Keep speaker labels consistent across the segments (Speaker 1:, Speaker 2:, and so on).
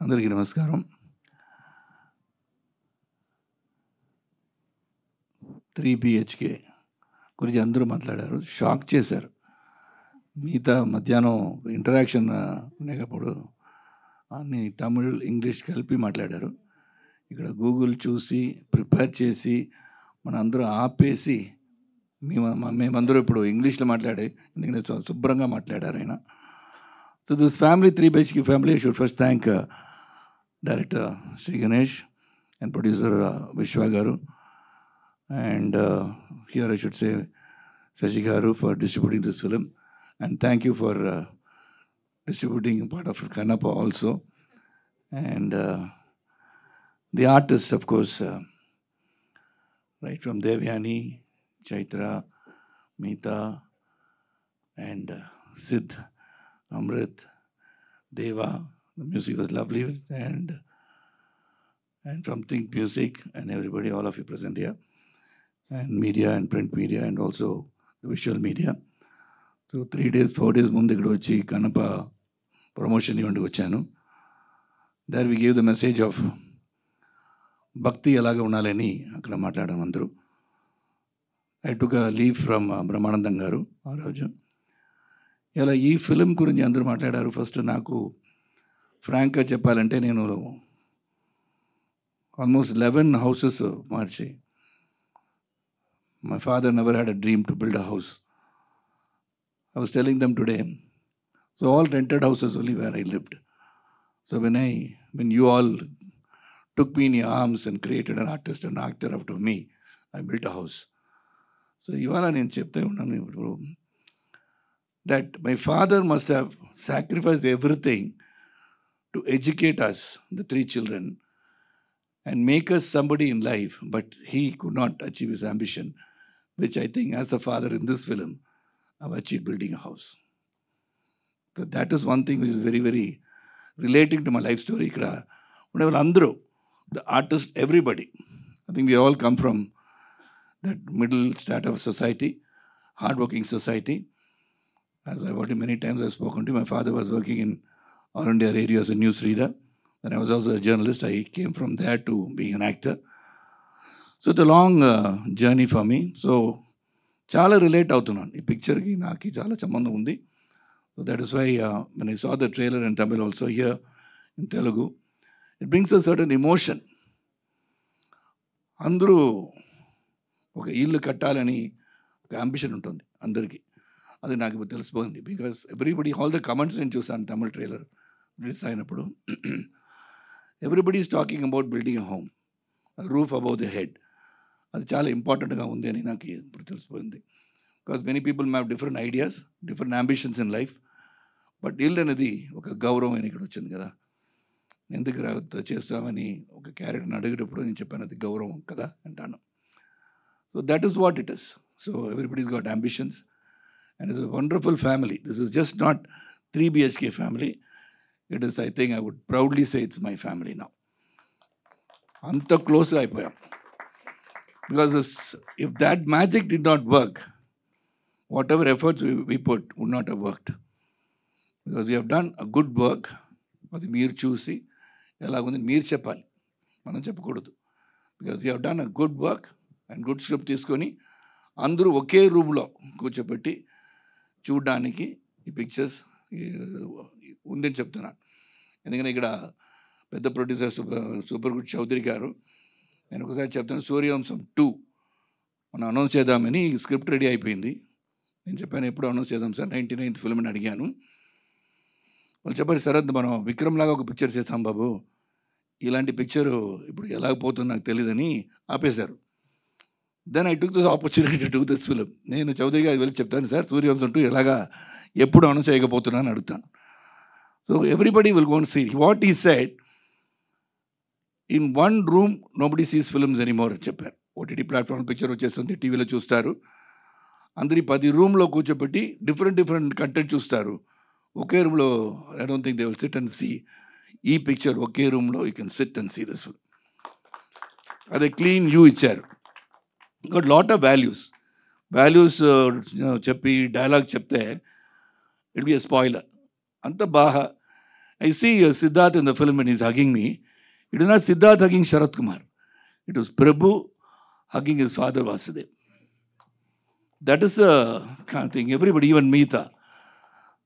Speaker 1: అందరికీ నమస్కారం. 3 BHK గురించి అందరూ మాట్లాడారు. షాక్ చేశారు. మిగతా మధ్యాహ్నం ఇంటరాక్షన్ లేనప్పుడు అన్ని తమిళ్, ఇంగ్లీష్ కలిపి మాట్లాడారు. ఇక్కడ గూగుల్ చూసి, ప్రిపేర్ చేసి, మనందరం ఆపేసి మేమందరూ ఇప్పుడు ఇంగ్లీష్లో మాట్లాడి ఎందుకంటే శుభ్రంగా మాట్లాడారు ఆయన. So this family 3 BHK family, I should first thank director Sri Ganesh and producer Vishwa Garu. And here I should say Sashi Garu for distributing this film. And thank you for distributing part of Kannappa also. And the artists, of course, right from Devyani, Chaitra, Meeta, and Sid, Amrit, Deva. The music was lovely. And from Think Music and everybody, all of you present here. And media and print media and also the visual media. So 3 days, 4 days ముందు ఇక్కడ వచ్చి Kannappa promotion ఈవెంట్కి వచ్చాను. There we gave the message of bhakti ఎలాగ ఉండాలని అక్కడ మాట్లాడడం అందరూ. I took leave from Brahmanandam garu ఆ రోజు. ఇలా ఈ ఫిలిం గురించి అందరూ మాట్లాడారు. ఫస్ట్ నాకు ఫ్రాంక్గా చెప్పాలంటే నేను almost 11 houses March. My father never had a dream to build a house. I was telling them today. So all rented houses only where I lived. So when you all took me in your arms and created an artist and actor out of me, I built a house. So ఇవాళ నేను చెప్తే ఉన్నాను ఇప్పుడు that my father must have sacrificed everything to educate us, the 3 children, and make us somebody in life, but he could not achieve his ambition, which I think as a father in this film, I've achieved building a house. So that is one thing which is very, very relating to my life story. Whenever Andro, the artist, everybody, I think we all come from that middle strata of society, hardworking society. As I've already many times I've spoken to, my father was working in All India Radio as a news reader. And I was also a journalist. I came from there to being an actor. So it's a long journey for me. So చాలా relate అవుతున్నాను ఈ పిక్చర్కి, నాకు చాలా సంబంధం ఉంది. So that is why when I saw the trailer in Tamil also here in Telugu, it brings a certain emotion. అందరూ ఒక ఇల్లు కట్టాలని ఒక అంబిషన్ ఉంటుంది అందరికీ. అది నాకు ఇప్పుడు తెలిసిపోయింది. Because everybody, all the comments నేను చూసాను తమిళ్ ట్రైలర్ రిలీజ్ అయినప్పుడు. Everybody is talking about building a home, roof above the head. అది చాలా ఇంపార్టెంట్గా ఉంది అని నాకు ఇప్పుడు తెలిసిపోయింది. Because many people may've different ideas, different ambitions in life. But ఇల్లు అనేది ఒక గౌరవం అని ఇక్కడ వచ్చింది కదా. ఎందుకు చేస్తామని ఒక క్యారెక్టర్ని అడిగేటప్పుడు నేను చెప్పాను అది గౌరవం కదా అంటాను. So that is what it is. So everybody's got ambitions and it's a wonderful family. This is just not 3 BHK family. It is, I think I would proudly say it's my family now. Anta close అయిపోయాం. Because if that magic did not work, whatever efforts we put would not have worked. Because we have done a good work. అది మీరు చూసి ఎలాగుంది మీరు చెప్పాలి, మనం చెప్పకూడదు. Because we have done a good work and good script తీసుకొని అందరూ ఒకే రూమ్లో కూర్చోబెట్టి చూడడానికి ఈ పిక్చర్స్ ఉందని చెప్తున్నాను. ఎందుకంటే ఇక్కడ పెద్ద ప్రొడ్యూసర్ సూపర్ గుడ్ చౌదరి గారు, నేను ఒకసారి చెప్తాను, సూర్యవంశం 2 మనం అనౌన్స్ చేద్దామని స్క్రిప్ట్ రెడీ అయిపోయింది. నేను చెప్పాను ఎప్పుడు అనౌన్స్ చేద్దాం సార్, 99th ఫిల్మ్ అని అడిగాను. వాళ్ళు చెప్పారు శరత్ మనం విక్రమ్ లాగా ఒక పిక్చర్ చేస్తాం బాబు, ఇలాంటి పిక్చరు ఇప్పుడు ఎలాగపోతుందో నాకు తెలియదని ఆపేశారు. Then I took this opportunity to do this film. నేను చౌదరి గారికి వెళ్ళి చెప్తాను సార్ సూర్యవంశం 2 ఎలాగా ఎప్పుడు అనౌన్స్ చేయకపోతున్నాను అని అడుగుతాను. So everybody will go and see what he said. In one room nobody sees films anymore అని చెప్పారు. ఓటీటీ ప్లాట్ఫామ్ పిక్చర్ వచ్చేస్తుంది, టీవీలో చూస్తారు. అందరి 10 రూమ్లో కూర్చోబెట్టి డిఫరెంట్ కంటెంట్ చూస్తారు. ఒకే రూమ్లో I don't think they will sit and see ఈ పిక్చర్. ఒకే రూమ్లో you can sit and see this film. అదే క్లీన్ యూ ఇచ్చారు. got lot of values చెప్పి డైలాగ్ చెప్తే ఇట్ బి ఎ స్పాయిలర్. అంత బాగా I see Siddharth in the film when he's hugging me. It is not Siddharth hugging Sharath Kumar. It was Prabhu hugging his father Vasudev. That is the kind of thing. Everybody, even Meeta,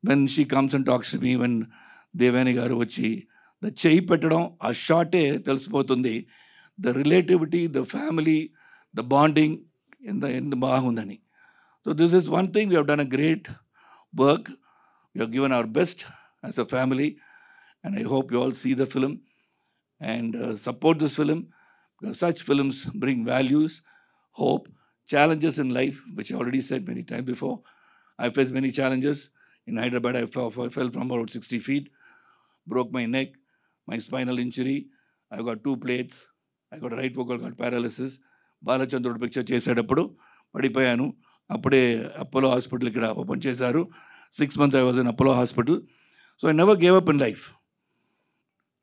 Speaker 1: when she comes and talks to me, when Devani garu vachi, the cheyi petadam, a shot telisipotundi, the relativity, the family, the bonding in the bahundani. So this is one thing. We have done a great work. We have given our best as a family, and I hope you all see the film and support this film, because such films bring values, hope, challenges in life, which I already said many times before. I faced many challenges. In Hyderabad, I fell from about 60 feet, broke my neck, my spinal injury. I got 2 plates. I got right vocal cord paralysis. Balachandrudu picture చేసేటప్పుడు పడిపోయాను. అప్పుడే Apollo hospital ఇక్కడ open చేశారు. 6 months I was in Apollo Hospital. So I never gave up in life.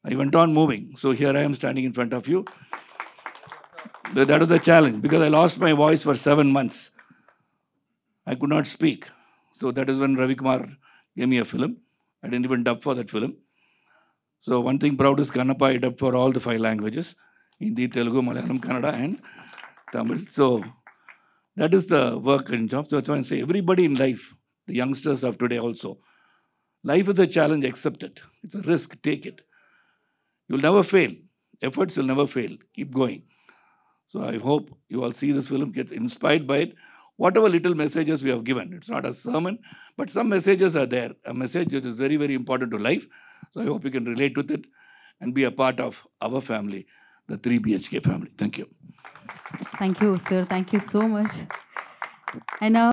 Speaker 1: I went on moving. So here I am standing in front of you. That was a challenge because I lost my voice for 7 months. I could not speak. So that is when Ravi Kumar gave me a film. I didn't even dub for that film. So one thing proud is Kannappa, I dubbed for all the 5 languages: Hindi, Telugu, Malayalam, Kannada, and Tamil. So that is the work and job. So that's why I say everybody in life, the youngsters of today also, life is a challenge, accept it. It's a risk, take it. You'll never fail. Efforts will never fail. Keep going. So I hope you all see this film, gets inspired by it. Whatever little messages we have given, it's not a sermon, but some messages are there. A message that is very, very important to life. So I hope you can relate with it and be a part of our family, the 3 BHK family. Thank you.
Speaker 2: Thank you, sir. Thank you so much. And now